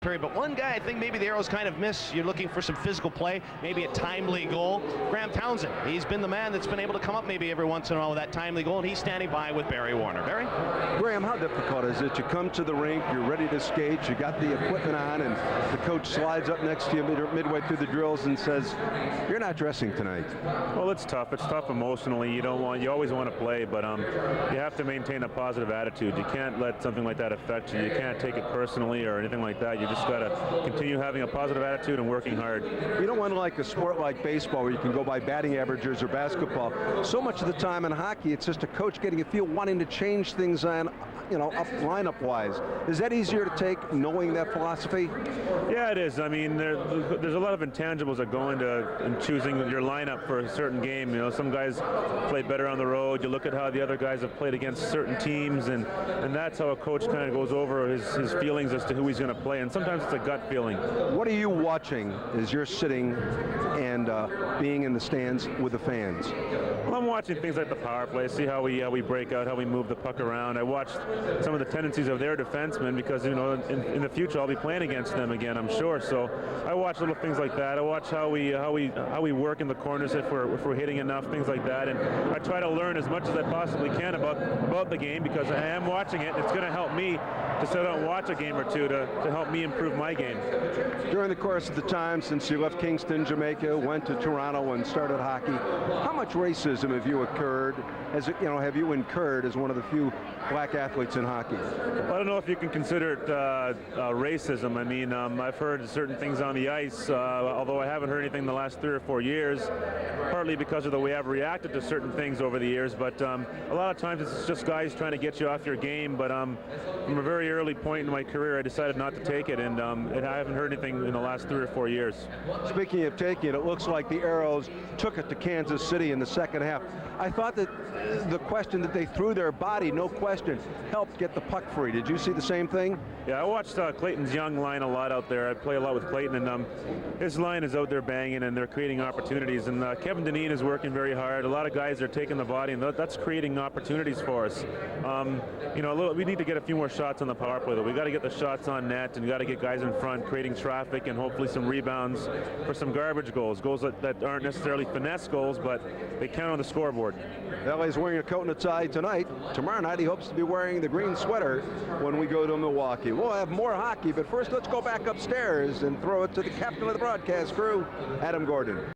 period, but one guy I think maybe the Aeros kind of miss. You're looking for some physical play, maybe a timely goal. Graeme Townshend, he's been the man that's been able to come up maybe every once in a while with that timely goal, and he's standing by with Barry Warner. Barry? Graeme, how difficult is it? You come to the rink, you're ready to skate, you got the equipment on, and the coach slides up next to you midway through the drills and says, "You're not dressing tonight." Well, it's tough. It's tough emotionally. You always want to play, but you have to maintain a positive attitude. You can't let something like that affect you. You can't take it personally or anything like that. You just got to continue having a positive attitude and working hard. You don't want like a sport like baseball where you can go by batting averages or basketball. So much of the time in hockey, it's just a coach getting a feel, wanting to change things on, up lineup-wise. Is that easier to take, knowing that philosophy? Yeah, it is. I mean, there's a lot of intangibles that go into choosing your lineup for a certain game. Some guys play better on the road. You look at how the other guys have played against certain teams, and that's how a coach kind of goes over his feelings as to who he's going to play. And sometimes it's a gut feeling. What are you watching as you're sitting and being in the stands with the fans? Well, I'm watching things like the power play, see how we break out, how we move the puck around. I watched some of the tendencies of their defensemen because in the future I'll be playing against them again, I'm sure. So I watch little things like that. I watch how we work in the corners if we're hitting enough, things like that. And I try to learn as much as I possibly can about the game because I am watching it. It's going to help me to sit out and watch a game or two to help me improve my game. During the course of the time since you left Kingston, Jamaica, went to Toronto and started hockey, how much racism have you incurred as one of the few black athletes in hockey? Well, I don't know if you can consider it racism. I mean, I've heard certain things on the ice, although I haven't heard anything in the last 3 or 4 years, partly because of the way I've reacted to certain things over the years. But a lot of times it's just guys trying to get you off your game. But from a very early point in my career, I decided not to take it, and I haven't heard anything in the last 3 or 4 years. Speaking of taking it, it looks like the Aeros took it to Kansas City in the second half. I thought that the question that they threw their body, no question, helped get the puck free. Did you see the same thing? Yeah, I watched Clayton's young line a lot out there. I play a lot with Clayton, and his line is out there banging, and they're creating opportunities. And Kevin Dineen is working very hard. A lot of guys are taking the body, and that's creating opportunities for us. We need to get a few more shots on the power play, though. We got to get the shots on net, and got to get guys in front, creating traffic, and hopefully some rebounds for some garbage goals that aren't necessarily finesse goals, but they count on the scoreboard. LA's wearing a coat and a tie tonight. Tomorrow night he hopes to be wearing the green sweater when we go to Milwaukee. We'll have more hockey, but first let's go back upstairs and throw it to the captain of the broadcast crew, Adam Gordon.